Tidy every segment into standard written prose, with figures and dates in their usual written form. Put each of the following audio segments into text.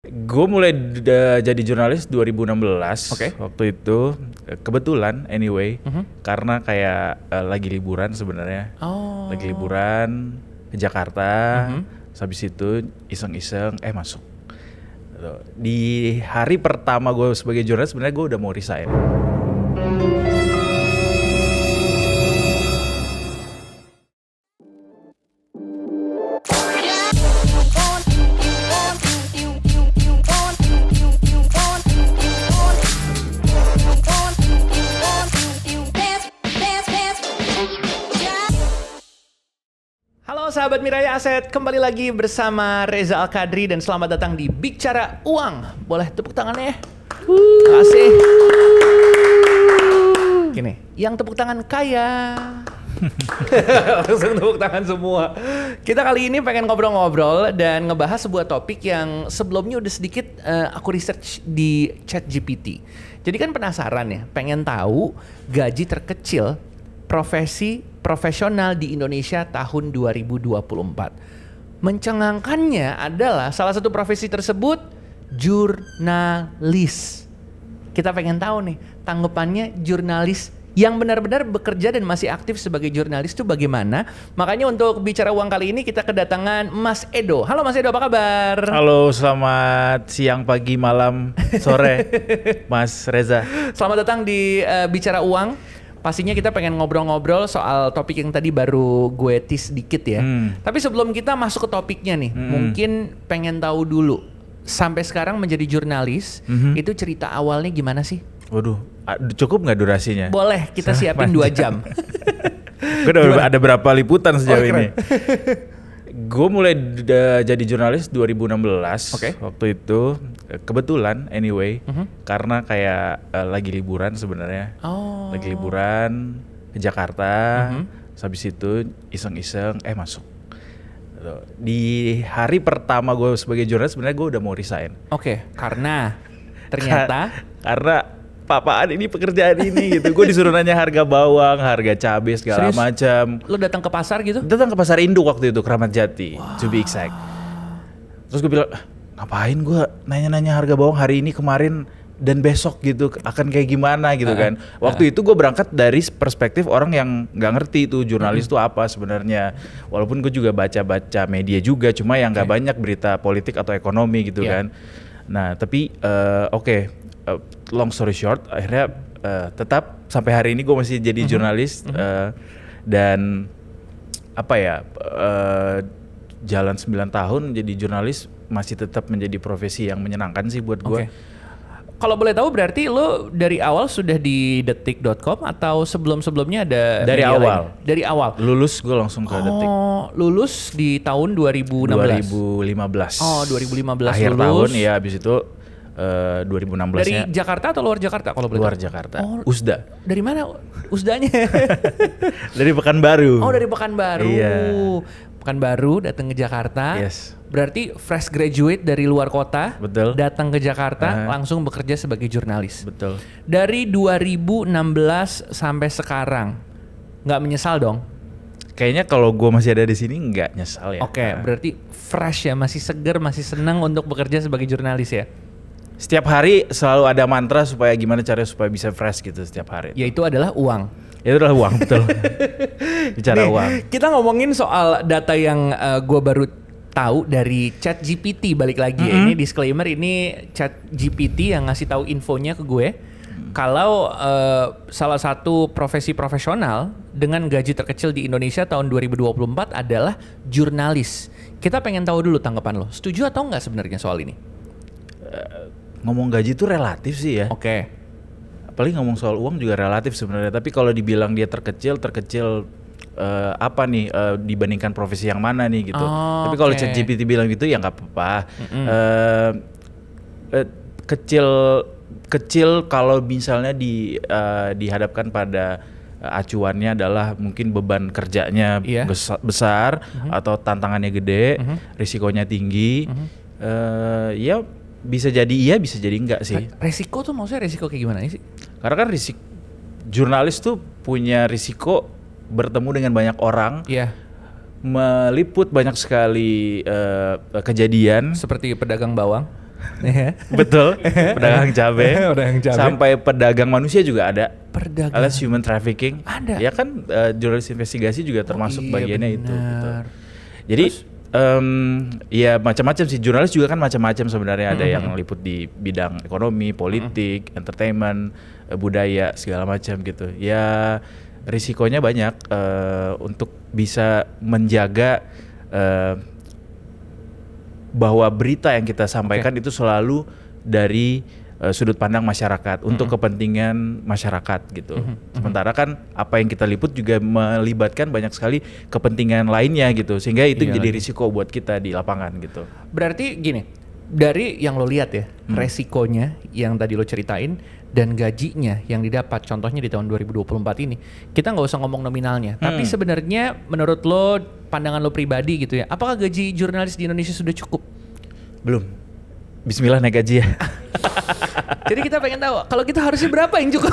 Gue mulai jadi jurnalis 2016. Oke. Waktu itu kebetulan anyway, karena kayak lagi liburan sebenarnya. Oh. Lagi liburan ke Jakarta. Habis itu iseng-iseng masuk. Di hari pertama gue sebagai jurnalis sebenarnya gue udah mau resign. Halo sahabat Miraya Aset, kembali lagi bersama Reza Al-Kadri dan selamat datang di Bicara Uang. Boleh tepuk tangannya? Terima kasih. Gini, yang tepuk tangan kaya. Langsung tepuk tangan semua. Kita kali ini pengen ngobrol-ngobrol dan ngebahas sebuah topik yang sebelumnya udah sedikit aku research di ChatGPT. Jadi kan penasaran ya, pengen tahu gaji terkecil profesional di Indonesia tahun 2024. Mencengangkannya adalah salah satu profesi tersebut jurnalis. Kita pengen tahu nih tanggapannya jurnalis yang benar-benar bekerja dan masih aktif sebagai jurnalis itu bagaimana. Makanya untuk bicara uang kali ini kita kedatangan Mas Edo. Halo Mas Edo, apa kabar? Halo, selamat siang, pagi, malam, sore, Mas Reza. Selamat datang di Bicara Uang. Pastinya kita pengen ngobrol-ngobrol soal topik yang tadi baru gue tease dikit ya. Tapi sebelum kita masuk ke topiknya nih, mungkin pengen tahu dulu sampai sekarang menjadi jurnalis itu cerita awalnya gimana sih? Waduh, cukup nggak durasinya? Boleh, kita siapin 2 jam. Gue udah ada berapa liputan sejauh ini? Gue mulai jadi jurnalis 2016. Oke. Waktu itu kebetulan anyway, karena kayak lagi liburan sebenarnya. Oh. Lagi liburan ke Jakarta. Habis itu iseng-iseng masuk. Di hari pertama gue sebagai jurnalis sebenarnya gue udah mau resign. Oke, karena ternyata karena papaan ini pekerjaan ini gitu. Gue disuruh nanya harga bawang, harga cabai segala macam. lo datang ke pasar gitu? Datang ke pasar induk waktu itu, Kramat Jati, to be exact. Terus gue bilang, ngapain gue nanya-nanya harga bawang hari ini, kemarin, dan besok gitu, akan kayak gimana gitu kan. Waktu itu gue berangkat dari perspektif orang yang gak ngerti itu jurnalis itu apa sebenarnya. Walaupun gue juga baca-baca media juga, cuma yang gak banyak berita politik atau ekonomi gitu kan. Nah tapi long story short, akhirnya tetap sampai hari ini gue masih jadi jurnalis dan jalan 9 tahun jadi jurnalis masih tetap menjadi profesi yang menyenangkan sih buat gue. Kalau boleh tahu berarti lo dari awal sudah di detik.com atau sebelum-sebelumnya ada dari media awal? lain? Dari awal. Lulus gue langsung ke Detik. Oh, lulus di tahun 2016. 2015. Oh, 2015 akhir lulus. tahun ya, habis itu 2016-nya. Dari Jakarta atau luar Jakarta kalau boleh luar tahu? Jakarta. Oh, Usda. Dari mana Usdanya? Dari Pekanbaru. Oh, dari Pekanbaru. Iya. Pekanbaru datang ke Jakarta. Yes. Berarti fresh graduate dari luar kota. Betul. Datang ke Jakarta langsung bekerja sebagai jurnalis. Betul. Dari 2016 sampai sekarang nggak menyesal dong? Kayaknya kalau gue masih ada di sini nggak nyesal ya. Oke, berarti fresh ya, masih seger, masih senang untuk bekerja sebagai jurnalis ya? Setiap hari selalu ada mantra supaya gimana caranya supaya bisa fresh gitu setiap hari. Yaitu adalah uang. Itu adalah uang, betul. Bicara Nih, uang. kita ngomongin soal data yang gue baru tahu dari ChatGPT, balik lagi ya. Ini disclaimer, ini ChatGPT yang ngasih tahu infonya ke gue. Kalau salah satu profesi profesional dengan gaji terkecil di Indonesia tahun 2024 adalah jurnalis. Kita pengen tahu dulu tanggapan lo. Setuju atau enggak sebenarnya soal ini? Ngomong gaji itu relatif sih ya. Oke. Apalagi ngomong soal uang juga relatif sebenarnya. Tapi kalau dibilang dia terkecil apa nih dibandingkan profesi yang mana nih gitu. Tapi kalau ChatGPT bilang gitu ya nggak apa-apa. Kecil kalau misalnya dihadapkan pada acuannya adalah mungkin beban kerjanya besar atau tantangannya gede, risikonya tinggi. Ya bisa jadi iya, bisa jadi enggak sih. Resiko tuh maksudnya resiko kayak gimana sih? Karena kan jurnalis tuh punya risiko bertemu dengan banyak orang, meliput banyak sekali kejadian. Seperti pedagang bawang. Iya. Betul, pedagang cabai. Pedagang cabai. Sampai pedagang manusia juga ada. Perdagangan. Alias human trafficking. Ada. Ya kan jurnalis investigasi juga termasuk iya, bagiannya itu. Gitu. benar. Jadi ya macam-macam sih, jurnalis juga kan macam-macam sebenarnya. Ada yang liput di bidang ekonomi, politik, entertainment, budaya segala macam gitu. Ya risikonya banyak untuk bisa menjaga bahwa berita yang kita sampaikan itu selalu dari sudut pandang masyarakat untuk kepentingan masyarakat gitu. Sementara kan apa yang kita liput juga melibatkan banyak sekali kepentingan lainnya gitu, sehingga itu jadi risiko buat kita di lapangan gitu. Berarti gini, dari yang lo lihat ya, resikonya yang tadi lo ceritain dan gajinya yang didapat, contohnya di tahun 2024 ini, kita nggak usah ngomong nominalnya, tapi sebenarnya menurut lo, pandangan lo pribadi gitu ya, apakah gaji jurnalis di Indonesia sudah cukup? Belum. Bismillah naik gaji ya. Jadi kita pengen tahu, kalau kita harusnya berapa yang cukup?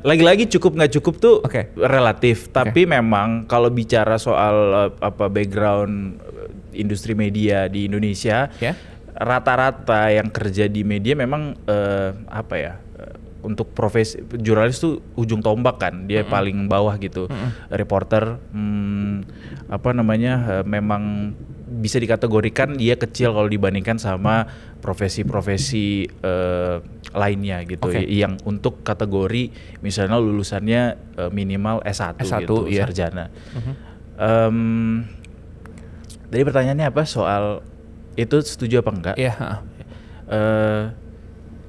Lagi-lagi cukup nggak cukup tuh relatif, tapi Oke. memang kalau bicara soal background industri media di Indonesia, rata-rata yang kerja di media memang untuk profesi jurnalis tuh ujung tombak kan, dia paling bawah gitu. Reporter memang bisa dikategorikan dia kecil kalau dibandingkan sama profesi-profesi lainnya gitu. Yang untuk kategori misalnya lulusannya minimal S1 gitu, sarjana. Tadi pertanyaannya apa soal itu, setuju apa enggak?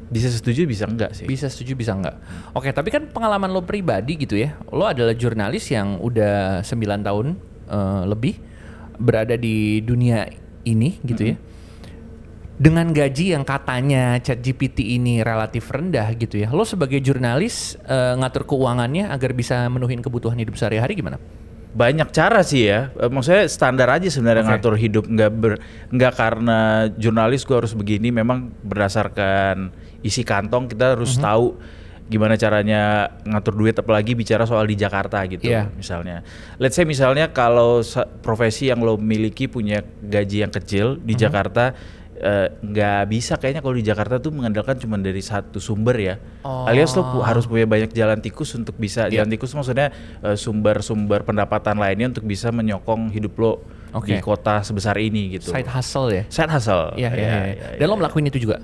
Bisa setuju bisa enggak sih? Bisa setuju bisa enggak. Oke, tapi kan pengalaman lo pribadi gitu ya, lo adalah jurnalis yang udah 9 tahun lebih berada di dunia ini gitu ya. Dengan gaji yang katanya ChatGPT ini relatif rendah gitu ya, lo sebagai jurnalis ngatur keuangannya agar bisa menuhin kebutuhan hidup sehari-hari gimana? Banyak cara sih ya, maksudnya standar aja sebenarnya ngatur hidup, nggak karena jurnalis gue harus begini. Memang berdasarkan isi kantong kita harus tahu gimana caranya ngatur duit, apalagi bicara soal di Jakarta gitu. Misalnya, let's say misalnya kalau profesi yang lo miliki punya gaji yang kecil di Jakarta, nggak bisa kayaknya kalau di Jakarta tuh mengandalkan cuma dari satu sumber ya. Alias lo harus punya banyak jalan tikus untuk bisa jalan tikus maksudnya sumber-sumber pendapatan lainnya untuk bisa menyokong hidup lo di kota sebesar ini gitu. Side hustle ya? Side hustle. Dan lo melakukan itu juga?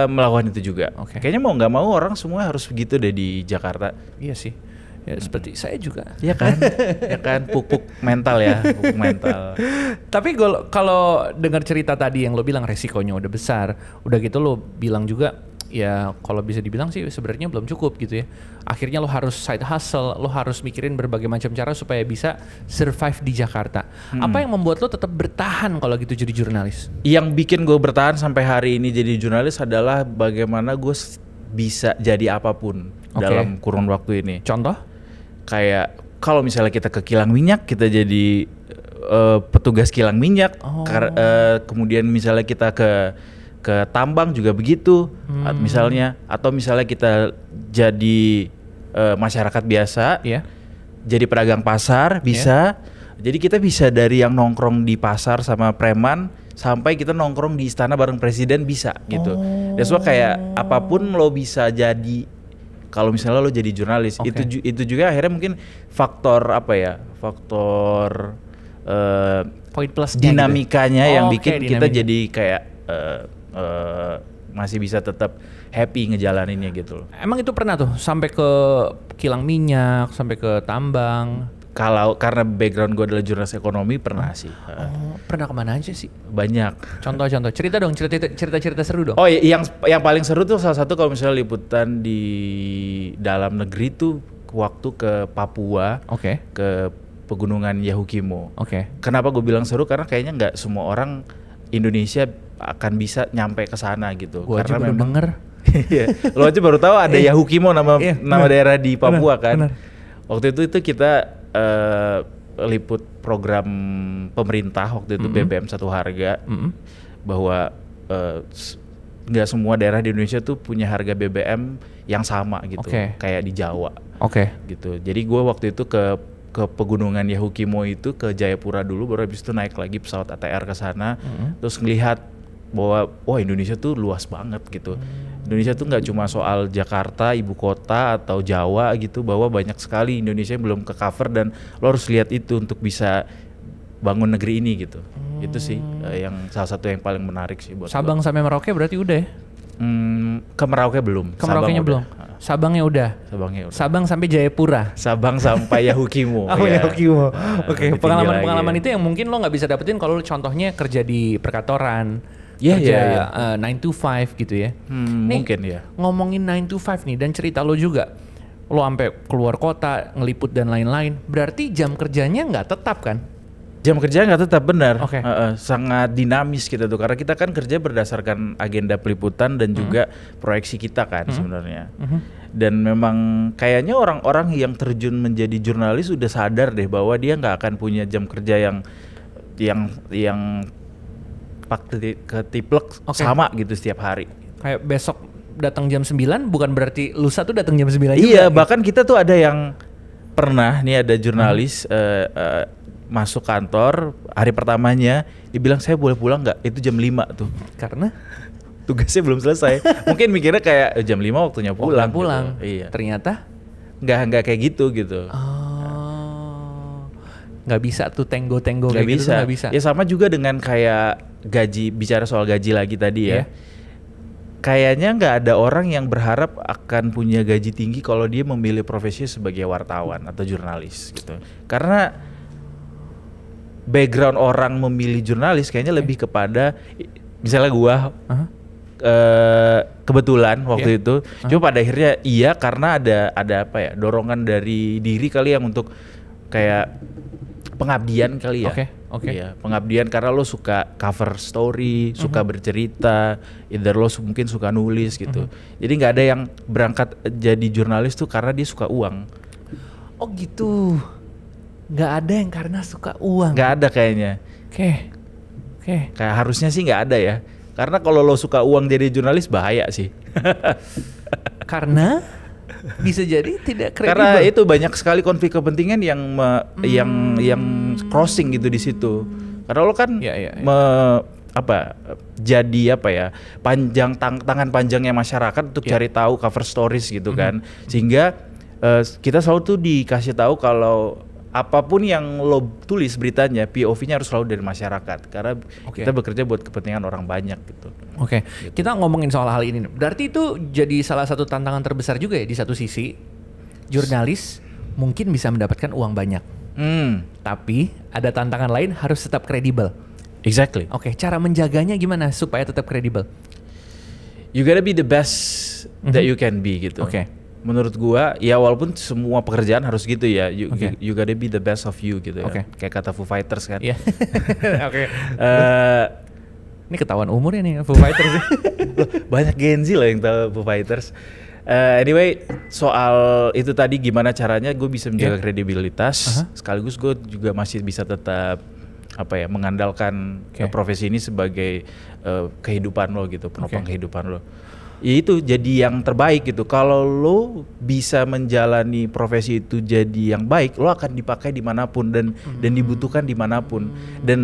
Melakukan itu juga. Kayaknya mau nggak mau orang semua harus begitu deh di Jakarta. Iya sih. Ya seperti saya juga. Iya kan? Ya kan, pupuk mental ya, pupuk mental. Tapi kalau dengar cerita tadi yang lo bilang resikonya udah besar, udah gitu lo bilang juga ya kalau bisa dibilang sih sebenarnya belum cukup gitu ya. Akhirnya lo harus side hustle, lo harus mikirin berbagai macam cara supaya bisa survive di Jakarta. Apa yang membuat lo tetap bertahan kalau gitu jadi jurnalis? Yang bikin gue bertahan sampai hari ini jadi jurnalis adalah bagaimana gue bisa jadi apapun dalam kurun waktu ini. Contoh? Kayak kalau misalnya kita ke kilang minyak, kita jadi petugas kilang minyak. Kemudian misalnya kita ke tambang juga begitu. Misalnya, atau misalnya kita jadi masyarakat biasa, jadi pedagang pasar bisa. Jadi kita bisa dari yang nongkrong di pasar sama preman sampai kita nongkrong di istana bareng presiden bisa gitu. That's why kayak apapun lo bisa jadi. Kalau misalnya lo jadi jurnalis, itu juga akhirnya mungkin faktor poin plus dinamikanya gitu. Yang bikin kita jadi kayak masih bisa tetap happy ngejalaninnya gitu loh. Emang itu pernah tuh sampai ke kilang minyak, sampai ke tambang? Kalau karena background gue adalah jurnalis ekonomi pernah sih. Pernah kemana aja sih? Banyak. Contoh-contoh, cerita dong, cerita seru dong. Oh, yang paling seru tuh salah satu kalau misalnya liputan di dalam negeri tuh waktu ke Papua, ke pegunungan Yahukimo. Kenapa gue bilang seru? Karena kayaknya nggak semua orang Indonesia akan bisa nyampe ke sana gitu. Gua karena aja baru denger. Lo aja baru tahu ada Yahukimo nama daerah di Papua kan. Waktu itu kita liput program pemerintah waktu itu BBM Satu Harga, bahwa nggak semua daerah di Indonesia tuh punya harga BBM yang sama gitu, kayak di Jawa. Gitu. Jadi gue waktu itu ke pegunungan Yahukimo itu ke Jayapura dulu, baru habis itu naik lagi pesawat ATR ke sana, terus ngelihat bahwa wah Indonesia tuh luas banget gitu. Indonesia tuh nggak cuma soal Jakarta, ibu kota atau Jawa gitu, bahwa banyak sekali Indonesia yang belum ke cover dan lo harus lihat itu untuk bisa bangun negeri ini gitu. Itu sih yang salah satu yang paling menarik sih buat Sabang sampai Merauke berarti udah ya? Ke Merauke belum. Ke Merauke-nya belum. Sabangnya udah. Sabangnya udah. Sabang sampai Jayapura. Sabang sampai Yahukimo. Yahukimo. Oke, lebih tinggi pengalaman-pengalaman lagi itu yang mungkin lo nggak bisa dapetin kalau lo contohnya kerja di perkantoran, Iya, kerja iya, 9 to 5 gitu ya. Nih, mungkin ya. ngomongin 9 to 5 nih dan cerita lo juga, lo sampai keluar kota, ngeliput dan lain-lain. Berarti jam kerjanya nggak tetap kan? Jam kerja nggak tetap benar. Oke. Sangat dinamis kita tuh karena kita kan kerja berdasarkan agenda peliputan dan juga proyeksi kita kan sebenarnya. Dan memang kayaknya orang-orang yang terjun menjadi jurnalis sudah sadar deh bahwa dia nggak akan punya jam kerja yang ketiplek sama gitu setiap hari. Kayak besok datang jam 9 bukan berarti lusa tuh datang jam 9 juga. Iya, bahkan kita tuh ada yang pernah nih ada jurnalis masuk kantor hari pertamanya dibilang saya boleh pulang nggak? Itu jam 5 tuh. Karena tugasnya belum selesai. Mungkin mikirnya kayak jam 5 waktunya pulang. pulang. Gitu. Iya. Ternyata nggak kayak gitu. Nggak bisa tuh tenggo-tenggo Nggak kayak gitu tuh nggak bisa. Ya sama juga dengan kayak gaji, bicara soal gaji lagi tadi ya. Iya. Kayaknya nggak ada orang yang berharap akan punya gaji tinggi kalau dia memilih profesi sebagai wartawan atau jurnalis gitu. Karena background orang memilih jurnalis kayaknya lebih kepada misalnya gua kebetulan waktu itu cuma pada akhirnya iya karena ada apa ya dorongan dari diri kali yang untuk kayak pengabdian kali ya. Oke. Iya, pengabdian karena lo suka cover story, suka bercerita, either lo mungkin suka nulis gitu. Jadi nggak ada yang berangkat jadi jurnalis tuh karena dia suka uang. Oh gitu. Nggak ada yang karena suka uang. Nggak ada kayaknya. Oke. Kayak harusnya sih nggak ada ya. Karena kalau lo suka uang jadi jurnalis bahaya sih. Karena bisa jadi tidak kredibel. Karena itu banyak sekali konflik kepentingan yang yang crossing gitu di situ. Karena lo kan jadi tangan panjangnya masyarakat untuk cari tahu cover stories gitu kan. Sehingga kita selalu tuh dikasih tahu kalau apapun yang lo tulis beritanya, POV-nya harus selalu dari masyarakat karena kita bekerja buat kepentingan orang banyak gitu. Oke. Kita ngomongin soal hal ini. Berarti itu jadi salah satu tantangan terbesar juga ya di satu sisi. Jurnalis mungkin bisa mendapatkan uang banyak. Tapi ada tantangan lain harus tetap kredibel. Exactly. Oke, cara menjaganya gimana supaya tetap kredibel? You gotta be the best that you can be gitu. Oke. Menurut gua ya walaupun semua pekerjaan harus gitu ya, you gotta be the best of you gitu ya. Kayak kata Foo Fighters kan. Iya. Oke. Ini ketahuan umurnya nih Foo Fighters. Banyak Gen Z lah yang tahu Foo Fighters. Anyway, soal itu tadi gimana caranya gue bisa menjaga kredibilitas, sekaligus gue juga masih bisa tetap mengandalkan profesi ini sebagai kehidupan lo gitu, penopang kehidupan lo. Ya itu jadi yang terbaik gitu. Kalau lo bisa menjalani profesi itu jadi yang baik, lo akan dipakai dimanapun dan dibutuhkan dimanapun. Dan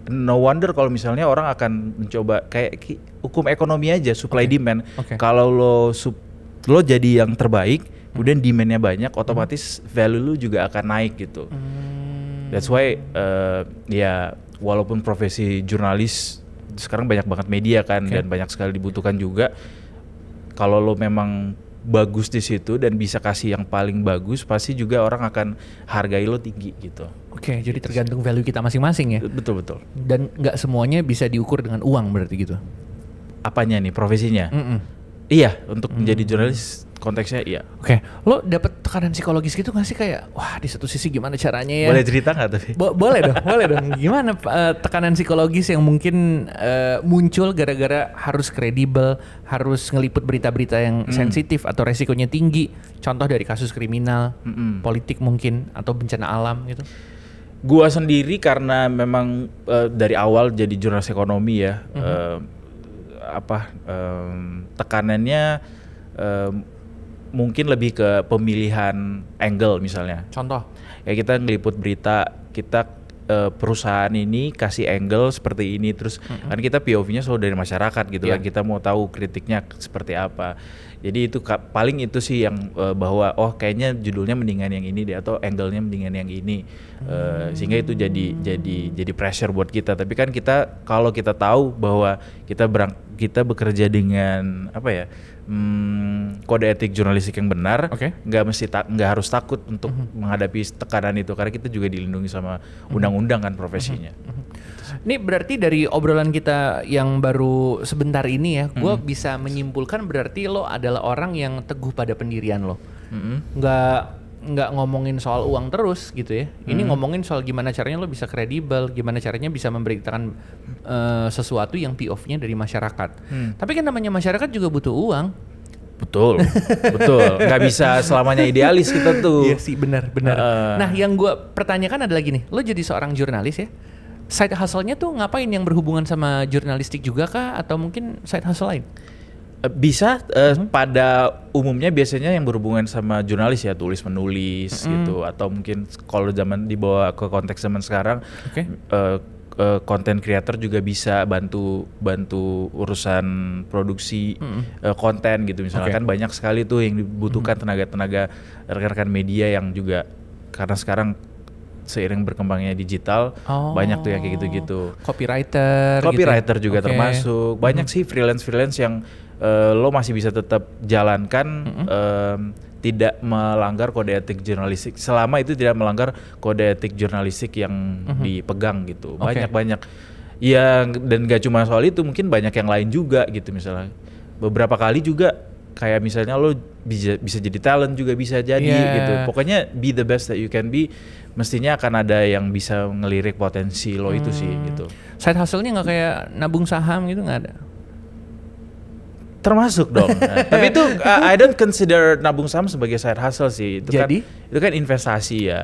no wonder kalau misalnya orang akan mencoba kayak hukum ekonomi aja, supply demand. Kalau lo jadi yang terbaik, kemudian demandnya banyak, otomatis value lo juga akan naik gitu. That's why walaupun profesi jurnalis sekarang banyak banget media kan dan banyak sekali dibutuhkan juga. Kalau lo memang bagus di situ dan bisa kasih yang paling bagus, pasti juga orang akan hargai lo tinggi gitu. Oke, jadi tergantung value kita masing-masing ya. Betul. Dan nggak semuanya bisa diukur dengan uang berarti gitu. Apanya nih profesinya? Iya, untuk menjadi jurnalis konteksnya iya. Oke, lo dapet tekanan psikologis gitu nggak sih kayak, wah di satu sisi gimana caranya ya? Boleh cerita nggak tapi? Boleh dong. Gimana tekanan psikologis yang mungkin muncul gara-gara harus kredibel, harus ngeliput berita-berita yang sensitif atau resikonya tinggi. Contoh dari kasus kriminal, politik mungkin atau bencana alam gitu. Gua sendiri karena memang dari awal jadi jurnalis ekonomi ya, tekanannya mungkin lebih ke pemilihan angle misalnya. Contoh? Ya kita ngeliput berita, kita perusahaan ini kasih angle seperti ini, terus kan kita POV-nya selalu dari masyarakat gitu kan, kita mau tahu kritiknya seperti apa. Jadi itu paling itu sih yang bahwa kayaknya judulnya mendingan yang ini deh, atau angle-nya mendingan yang ini, sehingga itu jadi pressure buat kita. Tapi kan kita kalau kita tahu bahwa kita bekerja dengan kode etik jurnalistik yang benar, nggak harus takut untuk menghadapi tekanan itu, karena kita juga dilindungi sama undang-undang kan profesinya. Ini berarti dari obrolan kita yang baru sebentar ini ya, gue bisa menyimpulkan berarti lo adalah orang yang teguh pada pendirian lo, nggak ngomongin soal uang terus gitu ya. Ini ngomongin soal gimana caranya lo bisa kredibel, gimana caranya bisa memberitakan sesuatu yang POV-nya dari masyarakat. Tapi kan namanya masyarakat juga butuh uang. Betul. Nggak bisa selamanya idealis kita tuh. Iya sih, benar. Nah, yang gue pertanyakan adalah gini, lo jadi seorang jurnalis ya, side hustle-nya tuh ngapain, yang berhubungan sama jurnalistik juga kah, atau mungkin side hustle lain? Bisa pada umumnya biasanya yang berhubungan sama jurnalis ya, tulis menulis gitu, atau mungkin kalau zaman dibawa ke konteks zaman sekarang, content creator juga bisa bantu urusan produksi konten gitu misalnya. Kan banyak sekali tuh yang dibutuhkan tenaga rekan-rekan media yang juga, karena sekarang seiring berkembangnya digital, banyak tuh yang kayak gitu-gitu. Copywriter juga termasuk. Banyak sih freelance yang lo masih bisa tetap jalankan, tidak melanggar kode etik jurnalistik, selama itu tidak melanggar kode etik jurnalistik yang dipegang gitu. Banyak ya, dan gak cuma soal itu, mungkin banyak yang lain juga gitu. Misalnya beberapa kali juga kayak misalnya lo bisa jadi talent juga, bisa jadi gitu. Pokoknya be the best that you can be, mestinya akan ada yang bisa ngelirik potensi lo itu sih gitu. Side hustle-nya nggak kayak nabung saham gitu, nggak ada? Termasuk dong. Tapi itu I don't consider nabung saham sebagai side hustle sih. Itu kan investasi ya.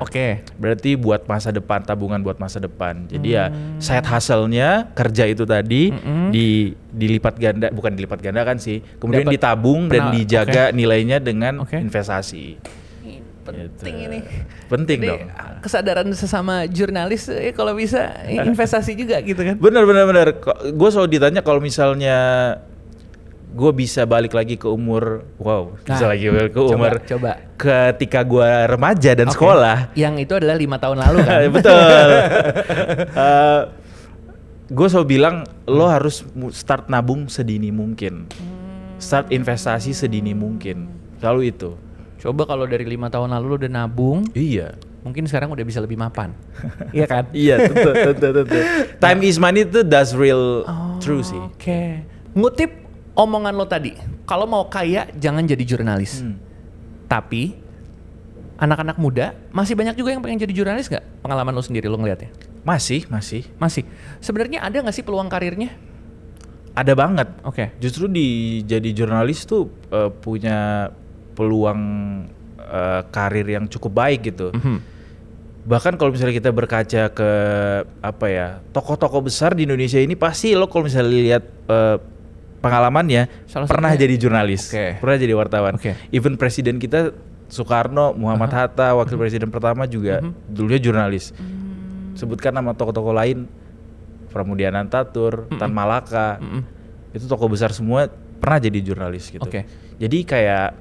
Berarti buat masa depan, tabungan buat masa depan. Jadi ya side hustle-nya kerja itu tadi dilipat ganda, bukan dilipat ganda kan sih. Kemudian ditabung dan dijaga nilainya dengan investasi. Penting gitu. Ini. Penting jadi, dong. Kesadaran sesama jurnalis kalau bisa investasi juga gitu kan. Bener. Gue selalu ditanya kalau misalnya gue bisa balik lagi ke umur, coba. Ketika gue remaja dan sekolah. Yang itu adalah 5 tahun lalu kan. Betul. Gue selalu bilang lo harus start nabung sedini mungkin, start investasi sedini mungkin, selalu itu. Coba kalau dari 5 tahun lalu lo udah nabung, mungkin sekarang udah bisa lebih mapan. Iya kan? Iya, tentu. Time is money itu that's real true sih. Ngutip omongan lo tadi, kalau mau kaya jangan jadi jurnalis. Tapi anak-anak muda masih banyak juga yang pengen jadi jurnalis nggak? Pengalaman lo sendiri lo ngeliatnya? Masih. Sebenarnya ada nggak sih peluang karirnya? Ada banget. Justru jadi jurnalis tuh punya peluang karir yang cukup baik gitu. Bahkan kalau misalnya kita berkaca ke tokoh-tokoh besar di Indonesia ini, pasti lo kalau misalnya lihat pengalamannya pernah jadi jurnalis, pernah jadi wartawan. Even presiden kita Soekarno, Muhammad Hatta, wakil presiden pertama juga dulunya jurnalis. Sebutkan nama tokoh-tokoh lain, Pramudia Anantatur, Tan Malaka, itu tokoh besar semua pernah jadi jurnalis gitu. Jadi kayak,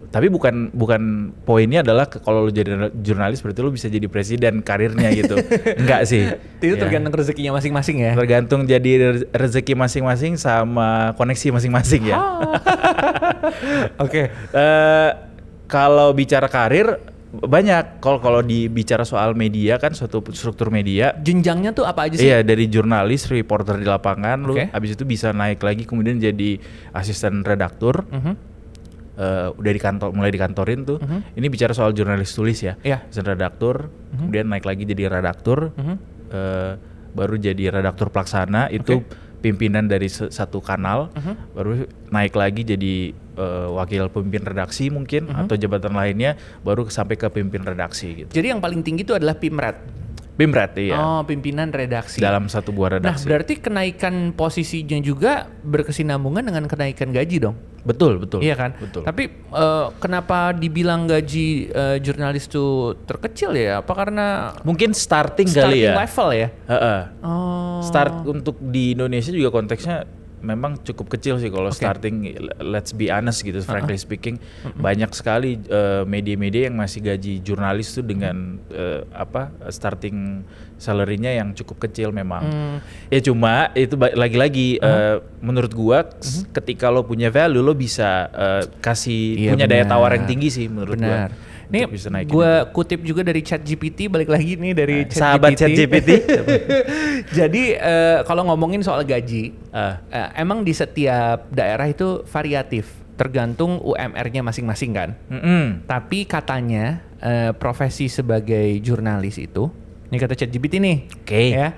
tapi bukan poinnya adalah kalau lo jadi jurnalis berarti lo bisa jadi presiden karirnya gitu. Enggak sih. Itu tergantung rezekinya masing-masing ya. Tergantung jadi rezeki masing-masing sama koneksi masing-masing ya. Kalau bicara karir banyak. Kalau dibicara soal media kan, suatu struktur media. Jenjangnya tuh apa aja sih? Iya, dari jurnalis, reporter di lapangan, lo habis itu bisa naik lagi kemudian jadi asisten redaktur. Udah mulai dikantorin tuh. Ini bicara soal jurnalis tulis ya. Asisten redaktur, kemudian naik lagi jadi redaktur, baru jadi redaktur pelaksana, itu pimpinan dari satu kanal, baru naik lagi jadi wakil pemimpin redaksi mungkin, atau jabatan lainnya, baru sampai ke pemimpin redaksi gitu. Jadi yang paling tinggi itu adalah Pimret, iya. Pimpinan redaksi. Dalam satu buah redaksi. Nah, berarti kenaikan posisinya juga berkesinambungan dengan kenaikan gaji dong? Betul, betul. Iya kan? Betul. Tapi kenapa dibilang gaji jurnalis tuh terkecil ya? Apa karena Mungkin starting kali ya. level ya? Heeh. Oh. Start untuk di Indonesia juga konteksnya memang cukup kecil sih kalau starting. Let's be honest gitu, frankly speaking, banyak sekali media-media yang masih gaji jurnalis tuh dengan starting salary-nya yang cukup kecil memang. Ya cuma itu lagi-lagi menurut gua ketika lo punya value lo bisa kasih punya daya tawar yang tinggi sih menurut gua. Nih gue kutip juga dari ChatGPT, balik lagi nih dari sahabat ChatGPT. Jadi kalau ngomongin soal gaji, emang di setiap daerah itu variatif, tergantung UMR-nya masing-masing kan. Tapi katanya profesi sebagai jurnalis itu, ini kata ChatGPT nih, ya,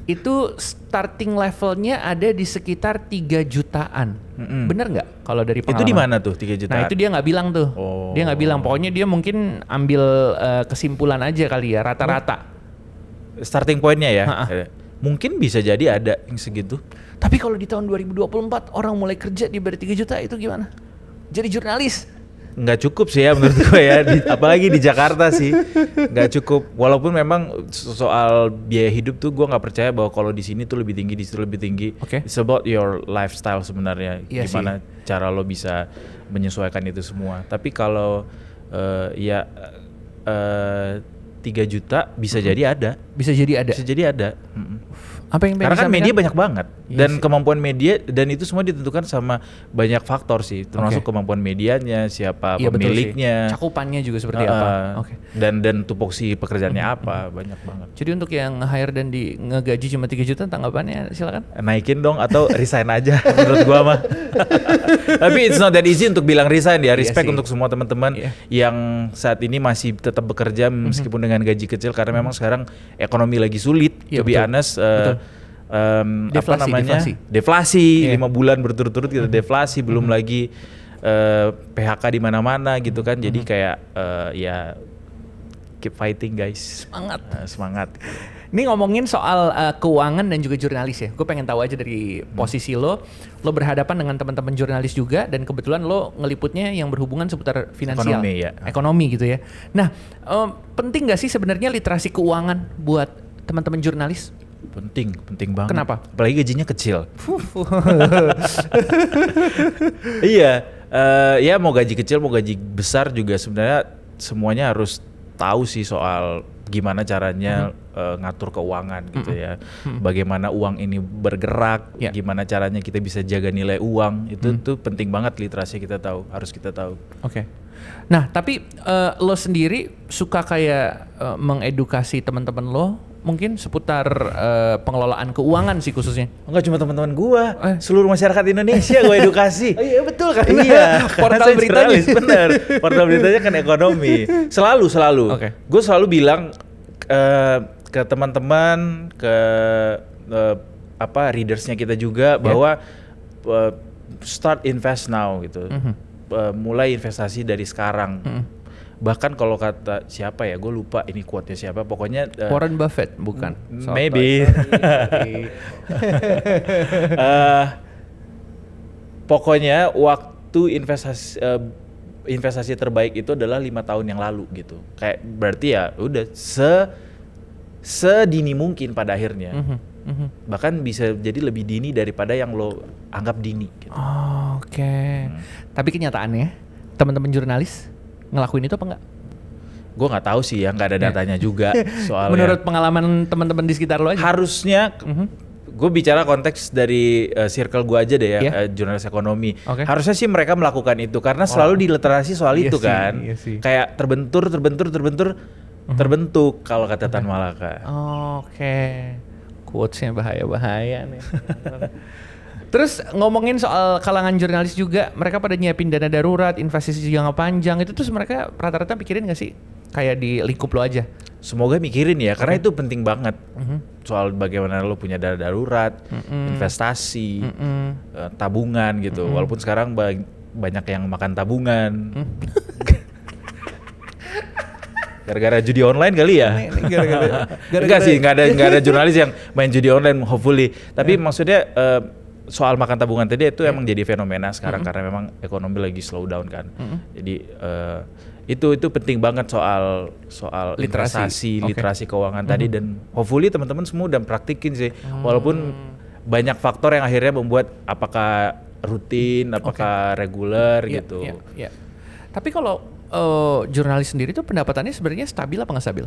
itu starting levelnya ada di sekitar 3 jutaan. Bener nggak kalau dari pengalaman? Itu di mana tuh 3 jutaan? Nah itu dia nggak bilang tuh. Dia nggak bilang, pokoknya dia mungkin ambil kesimpulan aja kali ya, rata-rata. Starting point-nya ya? Mungkin bisa jadi ada yang segitu. Tapi kalau di tahun 2024 orang mulai kerja di bawah 3 juta itu gimana? Jadi jurnalis? Nggak cukup sih ya menurut gue ya, apalagi di Jakarta sih nggak cukup. Walaupun memang soal biaya hidup tuh gue nggak percaya bahwa kalau di sini tuh lebih tinggi, di situ lebih tinggi. It's about your lifestyle sebenarnya, gimana cara lo bisa menyesuaikan itu semua. Tapi kalau 3 juta bisa jadi ada. Bisa jadi ada. Bisa jadi ada. Apa yang karena kan media banyak banget dan kemampuan media dan itu semua ditentukan sama banyak faktor sih, termasuk kemampuan medianya, siapa pemiliknya, cakupannya juga seperti apa. Dan tupoksi pekerjaannya apa, banyak banget. Jadi untuk yang hire dan ngegaji cuma 3 juta, tanggapannya silakan. Naikin dong atau resign aja menurut gua mah. Tapi it's not that easy untuk bilang resign ya. Respect untuk semua teman-teman yang saat ini masih tetap bekerja meskipun dengan gaji kecil, karena memang sekarang ekonomi lagi sulit. To be honest, deflasi 5 bulan berturut-turut kita deflasi, belum lagi PHK di mana-mana gitu kan. Jadi kayak ya keep fighting guys, semangat. Ini ngomongin soal keuangan dan juga jurnalis ya. Gue pengen tahu aja dari posisi lo berhadapan dengan teman-teman jurnalis juga, dan kebetulan lo ngeliputnya yang berhubungan seputar finansial, ekonomi gitu ya. Nah, penting nggak sih sebenarnya literasi keuangan buat teman-teman jurnalis? Penting banget. Kenapa? Apalagi gajinya kecil. Iya, ya mau gaji kecil mau gaji besar juga sebenarnya semuanya harus tahu sih soal gimana caranya ngatur keuangan gitu ya. Bagaimana uang ini bergerak, gimana caranya kita bisa jaga nilai uang, itu penting banget literasi kita tahu, harus kita tahu. Nah, tapi lo sendiri suka kayak mengedukasi teman-teman lo mungkin seputar pengelolaan keuangan sih khususnya? Enggak cuma teman-teman gua, seluruh masyarakat Indonesia gua edukasi. Iya betul kan? Iya, portal beritanya bener. Portal beritanya kan ekonomi. Selalu. Gue selalu bilang ke teman-teman, ke readersnya kita juga bahwa start invest now gitu. Mulai investasi dari sekarang. Bahkan kalau kata siapa ya, gue lupa ini quote-nya siapa, pokoknya Warren Buffett bukan? Maybe. Pokoknya waktu investasi terbaik itu adalah 5 tahun yang lalu gitu. Kayak berarti ya udah sedini mungkin pada akhirnya. Bahkan bisa jadi lebih dini daripada yang lo anggap dini gitu. Tapi kenyataannya teman-teman jurnalis ngelakuin itu apa enggak? Gue nggak tahu sih ya, nggak ada datanya juga soalnya. Menurut pengalaman teman-teman di sekitar lo aja? Harusnya, gue bicara konteks dari circle gue aja deh ya, jurnalis ekonomi. Harusnya sih mereka melakukan itu karena selalu diliterasi soal itu kan. Kayak terbentuk kalau kata Tan Malaka. Quotes-nya bahaya nih. Terus ngomongin soal kalangan jurnalis juga, mereka pada nyiapin dana darurat, investasi jangka panjang, itu terus mereka rata-rata pikirin gak sih? Kayak di lingkup lo aja? Semoga mikirin ya, karena itu penting banget. Soal bagaimana lo punya dana darurat, investasi, tabungan gitu. Walaupun sekarang banyak yang makan tabungan. Gara-gara judi online kali ya? Enggak sih, nggak ada jurnalis yang main judi online, hopefully. Tapi maksudnya soal makan tabungan tadi itu emang jadi fenomena sekarang karena memang ekonomi lagi slow down kan. Jadi itu penting banget soal literasi keuangan tadi, dan hopefully teman-teman semua udah praktikin sih. Walaupun banyak faktor yang akhirnya membuat apakah rutin, apakah reguler gitu. Iya. Tapi kalau jurnalis sendiri tuh pendapatannya sebenarnya stabil apa nggak stabil?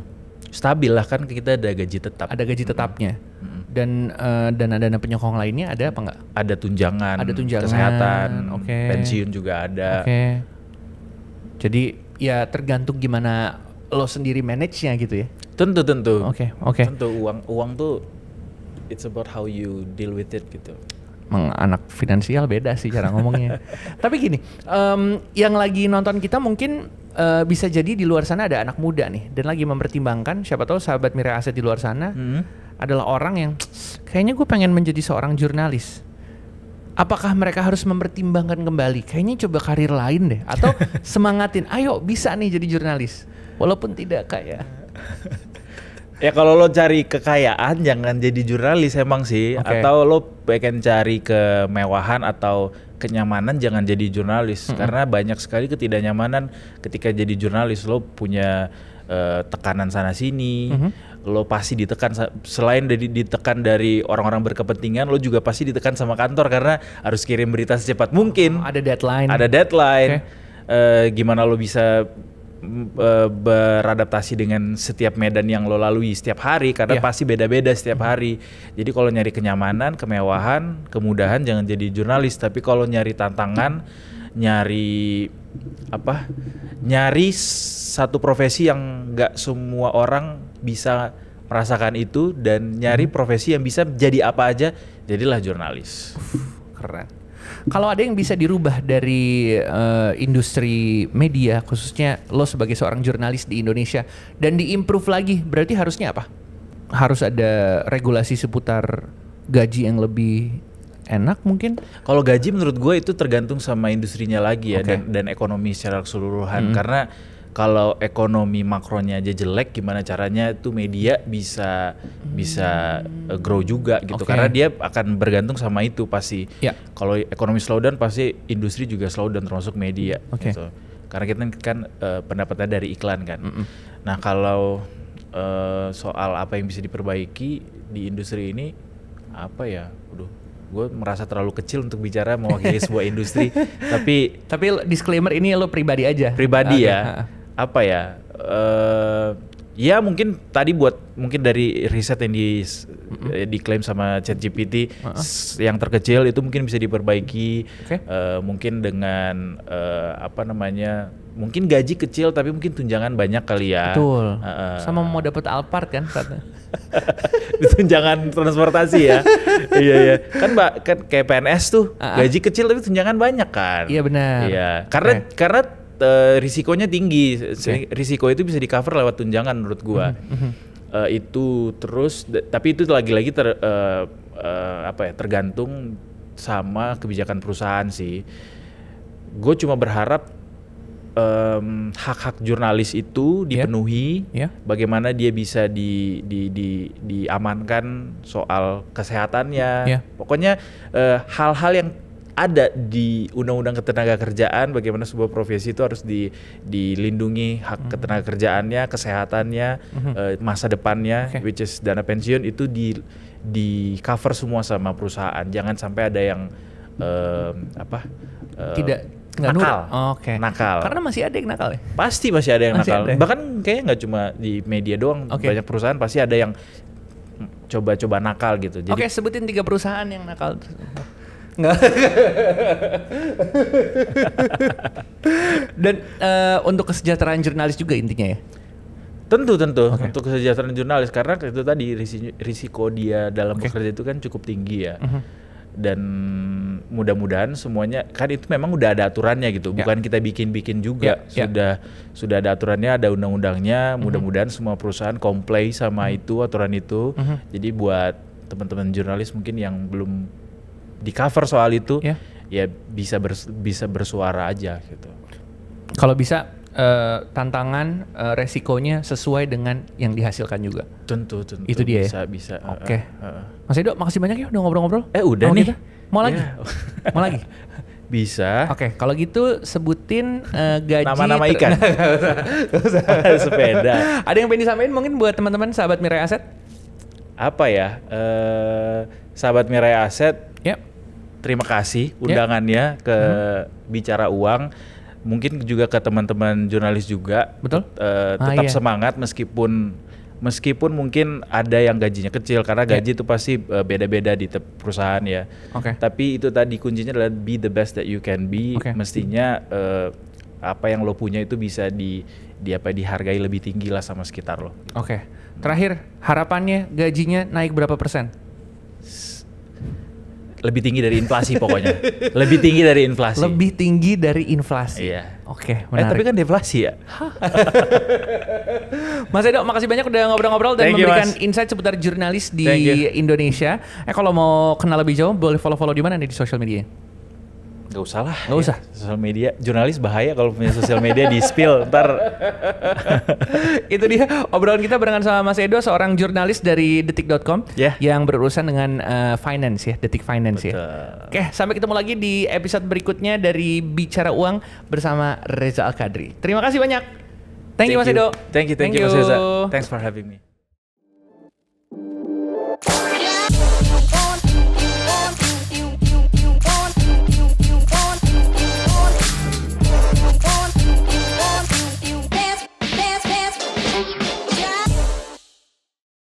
Stabil lah, kan kita ada gaji tetap. Ada gaji tetapnya. Dan dana-dana penyokong lainnya ada apa nggak? Ada tunjangan, kesehatan, pensiun juga ada. Jadi ya tergantung gimana lo sendiri manage-nya gitu ya? Tentu. Oke. Tentu uang tuh it's about how you deal with it gitu. Emang anak finansial beda sih cara ngomongnya. Tapi gini, yang lagi nonton kita mungkin bisa jadi di luar sana ada anak muda nih dan lagi mempertimbangkan, siapa tahu sahabat Mirai Aset di luar sana adalah orang yang kayaknya gue pengen menjadi seorang jurnalis. Apakah mereka harus mempertimbangkan kembali? Kayaknya coba karir lain deh, atau semangatin, ayo bisa nih jadi jurnalis, walaupun tidak kaya. Ya kalau lo cari kekayaan jangan jadi jurnalis emang sih, atau lo pengen cari kemewahan atau kenyamanan jangan jadi jurnalis, karena banyak sekali ketidaknyamanan ketika jadi jurnalis. Lo punya tekanan sana sini, lo pasti ditekan, selain ditekan dari orang-orang berkepentingan, lo juga pasti ditekan sama kantor karena harus kirim berita secepat mungkin. Ada deadline. Gimana lo bisa beradaptasi dengan setiap medan yang lo lalui setiap hari, karena pasti beda-beda setiap hari. Jadi kalau nyari kenyamanan, kemewahan, kemudahan jangan jadi jurnalis. Tapi kalau nyari tantangan, nyari satu profesi yang nggak semua orang bisa merasakan itu, dan nyari profesi yang bisa jadi apa aja, jadilah jurnalis. Keren. Kalau ada yang bisa dirubah dari industri media, khususnya lo sebagai seorang jurnalis di Indonesia, dan diimprove lagi, berarti harusnya apa? Harus ada regulasi seputar gaji yang lebih enak mungkin? Kalau gaji menurut gue itu tergantung sama industrinya lagi ya, dan ekonomi secara keseluruhan. Karena kalau ekonomi makronya aja jelek, gimana caranya tuh media bisa grow juga gitu, karena dia akan bergantung sama itu pasti. Kalau ekonomi slow down pasti industri juga slow down, termasuk media gitu. Karena kita kan pendapatannya dari iklan kan. Nah kalau soal apa yang bisa diperbaiki di industri ini, apa ya, gue merasa terlalu kecil untuk bicara mewakili sebuah industri. Tapi disclaimer ini lo pribadi aja. Ya. Apa ya? Ya mungkin tadi mungkin dari riset yang diklaim sama ChatGPT, yang terkecil itu mungkin bisa diperbaiki. Mungkin dengan mungkin gaji kecil tapi mungkin tunjangan banyak kali ya. Betul. Sama mau dapat Alphard kan katanya. Tunjangan transportasi ya. Iya. Kan kayak PNS tuh gaji kecil tapi tunjangan banyak kan. Iya benar. Iya. Karena risikonya tinggi. Risiko itu bisa di-cover lewat tunjangan menurut gua. Itu terus tapi itu lagi-lagi tergantung sama kebijakan perusahaan sih. Gue cuma berharap hak-hak jurnalis itu dipenuhi, bagaimana dia bisa diamankan soal kesehatannya. Pokoknya hal-hal yang ada di Undang-Undang Ketenagakerjaan, bagaimana sebuah profesi itu harus dilindungi hak ketenagakerjaannya, kesehatannya, masa depannya, which is dana pensiun itu di cover semua sama perusahaan. Jangan sampai ada yang nakal. Nakal. Karena masih ada yang nakal ya? Pasti masih ada yang nakal. Bahkan kayaknya nggak cuma di media doang, banyak perusahaan pasti ada yang coba-coba nakal gitu. Jadi, sebutin 3 perusahaan yang nakal. Nggak. Dan untuk kesejahteraan jurnalis juga intinya ya? Tentu untuk kesejahteraan jurnalis, karena itu tadi risiko dia dalam bekerja itu kan cukup tinggi ya. Dan mudah-mudahan semuanya kan itu memang udah ada aturannya gitu, bukan kita bikin-bikin juga. Sudah ada aturannya, ada undang-undangnya. Mudah-mudahan semua perusahaan comply sama itu, aturan itu. Jadi buat teman-teman jurnalis mungkin yang belum di cover soal itu, ya bisa bersuara aja gitu. Kalau bisa tantangan resikonya sesuai dengan yang dihasilkan juga. Tentu. Itu dia bisa. Mas Edo, makasih banyak ya udah ngobrol-ngobrol. Udah nih. Mau lagi? Ya. Mau lagi? Bisa. Oke, kalau gitu sebutin gaji Nama-nama ikan. Gak usah. Sepeda. Ada yang pengen disampaikan mungkin buat teman-teman sahabat Mirai Aset? Apa ya? Sahabat Mirai Aset, Yap. terima kasih undangannya ke Bicara Uang. Mungkin juga ke teman-teman jurnalis juga. Betul. Tetap Iya. semangat meskipun mungkin ada yang gajinya kecil karena gaji itu pasti beda-beda di perusahaan ya. Oke. Tapi itu tadi kuncinya adalah be the best that you can be. Oke. Mestinya apa yang lo punya itu bisa dihargai lebih tinggi lah sama sekitar lo. Oke. Terakhir, harapannya gajinya naik berapa persen? Lebih tinggi dari inflasi pokoknya. Lebih tinggi dari inflasi. Lebih tinggi dari inflasi. Iya. Oke, Tapi menarik. kan deflasi ya. Mas Edo, makasih banyak udah ngobrol-ngobrol dan Thank you, memberikan Mas. insight seputar jurnalis di Thank you. Indonesia. Kalau mau kenal lebih jauh, boleh follow-follow di mana nih di sosial media? Gak usah lah. Nggak usah. Sosial media, jurnalis bahaya kalau punya sosial media di spill ntar. Itu dia obrolan kita barengan sama Mas Edo, seorang jurnalis dari detik.com Yeah. yang berurusan dengan finance ya, Detik Finance ya. Betul. Oke, sampai ketemu lagi di episode berikutnya dari Bicara Uang bersama Reza Al-Kadri. Terima kasih banyak. Thank you Mas Edo. Thank you Mas Reza. Thanks for having me.